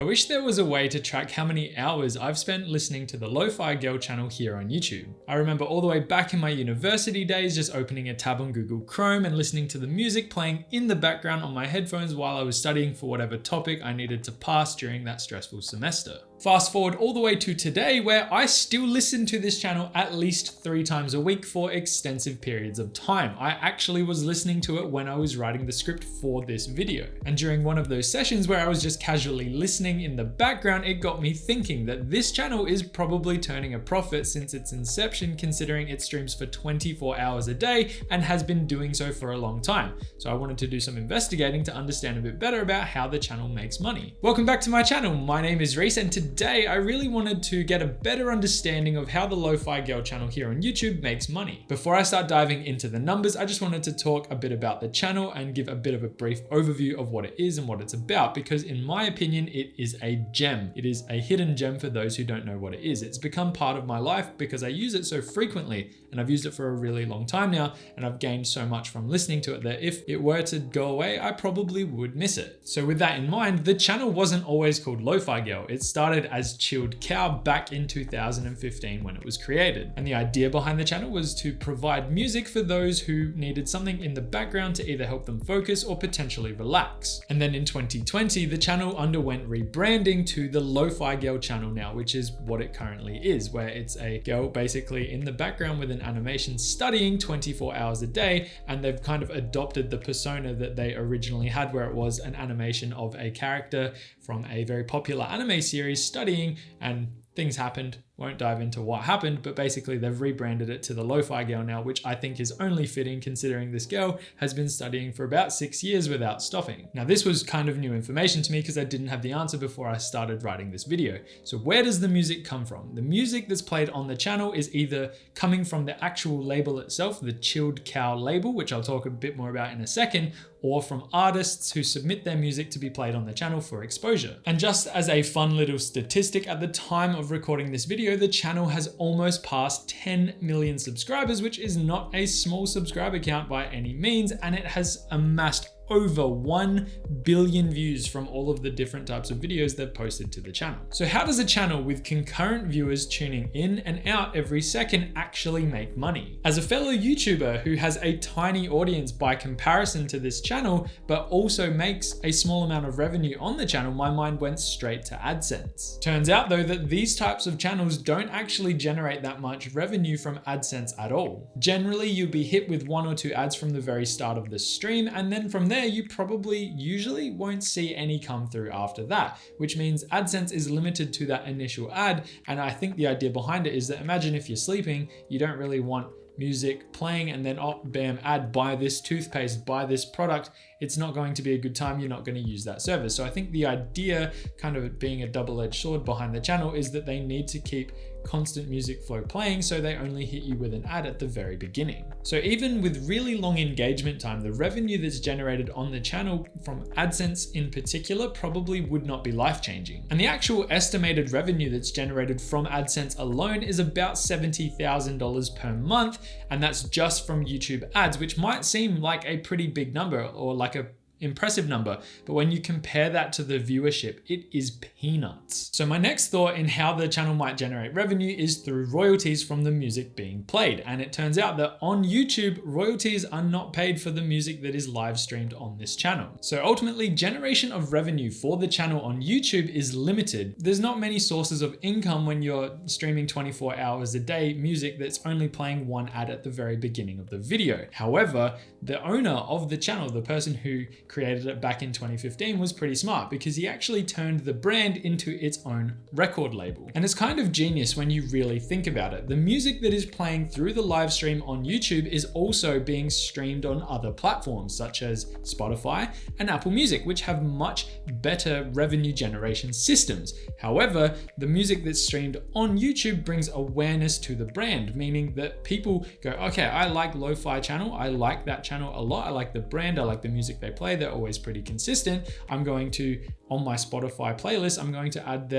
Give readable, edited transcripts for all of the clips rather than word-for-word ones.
I wish there was a way to track how many hours I've spent listening to the Lo-Fi Girl channel here on YouTube. I remember all the way back in my university days just opening a tab on Google Chrome and listening to the music playing in the background on my headphones while I was studying for whatever topic I needed to pass during that stressful semester. Fast forward all the way to today, where I still listen to this channel at least 3 times a week for extensive periods of time. I actually was listening to it when I was writing the script for this video. And during one of those sessions where I was just casually listening in the background, it got me thinking that this channel is probably turning a profit since its inception, considering it streams for 24 hours a day and has been doing so for a long time. So I wanted to do some investigating to understand a bit better about how the channel makes money. Welcome back to my channel. My name is Reece, and today I really wanted to get a better understanding of how the Lo-Fi Girl channel here on YouTube makes money. Before I start diving into the numbers, I just wanted to talk a bit about the channel and give a bit of a brief overview of what it is and what it's about, because in my opinion, it is a gem. It is a hidden gem for those who don't know what it is. It's become part of my life because I use it so frequently, and I've used it for a really long time now, and I've gained so much from listening to it that if it were to go away, I probably would miss it. So with that in mind, the channel wasn't always called Lo-Fi Girl. It started as Chilled Cow back in 2015 when it was created. And the idea behind the channel was to provide music for those who needed something in the background to either help them focus or potentially relax. And then in 2020, the channel underwent rebranding to the Lo-Fi Girl channel now, which is what it currently is, where it's a girl basically in the background with an animation studying 24 hours a day, and they've kind of adopted the persona that they originally had, where it was an animation of a character from a very popular anime series studying, and things happened. Won't dive into what happened, but basically they've rebranded it to the Lo-Fi Girl now, which I think is only fitting considering this girl has been studying for about 6 years without stopping. Now, this was kind of new information to me because I didn't have the answer before I started writing this video. So where does the music come from? The music that's played on the channel is either coming from the actual label itself, the Chilled Cow label, which I'll talk a bit more about in a second, or from artists who submit their music to be played on the channel for exposure. And just as a fun little statistic, at the time of recording this video, the channel has almost passed 10 million subscribers, which is not a small subscriber count by any means, and it has amassed over 1 billion views from all of the different types of videos they've posted to the channel. So how does a channel with concurrent viewers tuning in and out every second actually make money? As a fellow YouTuber who has a tiny audience by comparison to this channel, but also makes a small amount of revenue on the channel, my mind went straight to AdSense. Turns out though that these types of channels don't actually generate that much revenue from AdSense at all. Generally, you'll be hit with 1 or 2 ads from the very start of the stream, and then from there, you probably usually won't see any come through after that, which means AdSense is limited to that initial ad. And I think the idea behind it is that imagine if you're sleeping, you don't really want music playing and then, oh, bam, ad, buy this toothpaste, buy this product. It's not going to be a good time. You're not going to use that service. So I think the idea, kind of being a double-edged sword behind the channel, is that they need to keep constant music flow playing, so they only hit you with an ad at the very beginning. So even with really long engagement time, the revenue that's generated on the channel from AdSense in particular probably would not be life-changing. And the actual estimated revenue that's generated from AdSense alone is about $70,000 per month, and that's just from YouTube ads, which might seem like a pretty big number or like a impressive number, but when you compare that to the viewership, it is peanuts. So my next thought in how the channel might generate revenue is through royalties from the music being played. And it turns out that on YouTube, royalties are not paid for the music that is live streamed on this channel. So ultimately, generation of revenue for the channel on YouTube is limited. There's not many sources of income when you're streaming 24 hours a day music that's only playing 1 ad at the very beginning of the video. However, the owner of the channel, the person who created it back in 2015, was pretty smart because he actually turned the brand into its own record label. And it's kind of genius when you really think about it. The music that is playing through the live stream on YouTube is also being streamed on other platforms such as Spotify and Apple Music, which have much better revenue generation systems. However, the music that's streamed on YouTube brings awareness to the brand, meaning that people go, okay, I like Lo-Fi channel, I like that channel a lot, I like the brand, I like the music they play, they're always pretty consistent. I'm going to, on my Spotify playlist, I'm going to add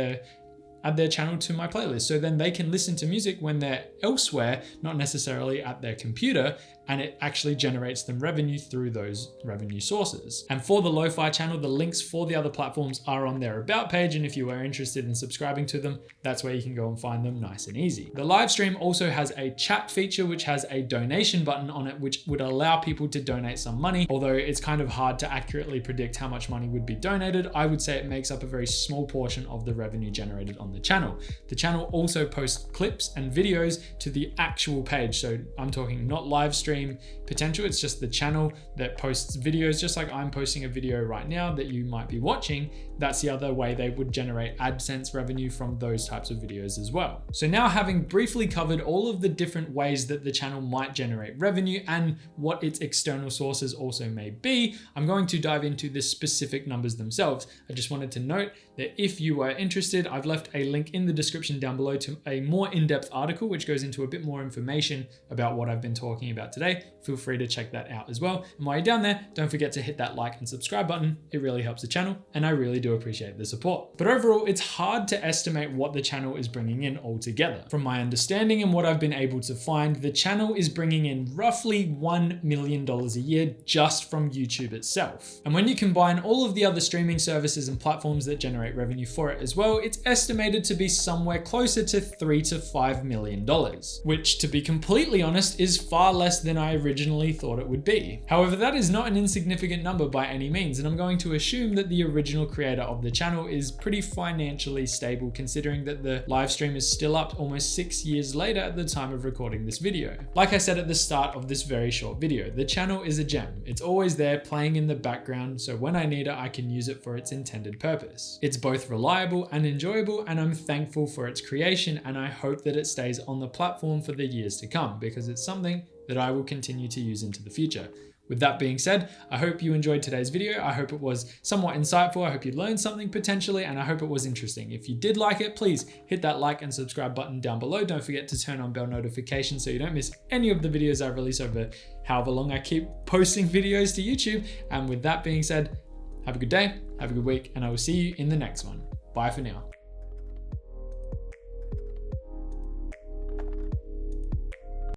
their channel to my playlist. So then they can listen to music when they're elsewhere, not necessarily at their computer, and it actually generates them revenue through those revenue sources. And for the Lo-Fi channel, the links for the other platforms are on their about page, and if you are interested in subscribing to them, that's where you can go and find them nice and easy. The live stream also has a chat feature which has a donation button on it, which would allow people to donate some money. Although it's kind of hard to accurately predict how much money would be donated, I would say it makes up a very small portion of the revenue generated on the channel. The channel also posts clips and videos to the actual page. So I'm talking not live stream potential, it's just the channel that posts videos, just like I'm posting a video right now that you might be watching. That's the other way they would generate AdSense revenue from those types of videos as well. So now, having briefly covered all of the different ways that the channel might generate revenue and what its external sources also may be, I'm going to dive into the specific numbers themselves. I just wanted to note that if you are interested, I've left a link in the description down below to a more in-depth article which goes into a bit more information about what I've been talking about today. Feel free to check that out as well. And while you're down there, don't forget to hit that like and subscribe button. It really helps the channel, and I really do appreciate the support. But overall, it's hard to estimate what the channel is bringing in altogether. From my understanding and what I've been able to find, the channel is bringing in roughly $1 million a year just from YouTube itself. And when you combine all of the other streaming services and platforms that generate revenue for it as well, it's estimated to be somewhere closer to $3 to $5 million, which, to be completely honest, is far less than I originally thought it would be. However, that is not an insignificant number by any means, and I'm going to assume that the original creator of the channel is pretty financially stable, considering that the live stream is still up almost 6 years later at the time of recording this video. Like I said at the start of this very short video, the channel is a gem. It's always there playing in the background, so when I need it, I can use it for its intended purpose. It's both reliable and enjoyable, and I'm thankful for its creation, and I hope that it stays on the platform for the years to come, because it's something that I will continue to use into the future. With that being said, I hope you enjoyed today's video. I hope it was somewhat insightful. I hope you learned something potentially, and I hope it was interesting. If you did like it, please hit that like and subscribe button down below. Don't forget to turn on bell notifications so you don't miss any of the videos I release over however long I keep posting videos to YouTube. And with that being said, have a good day, have a good week, and I will see you in the next one. Bye for now.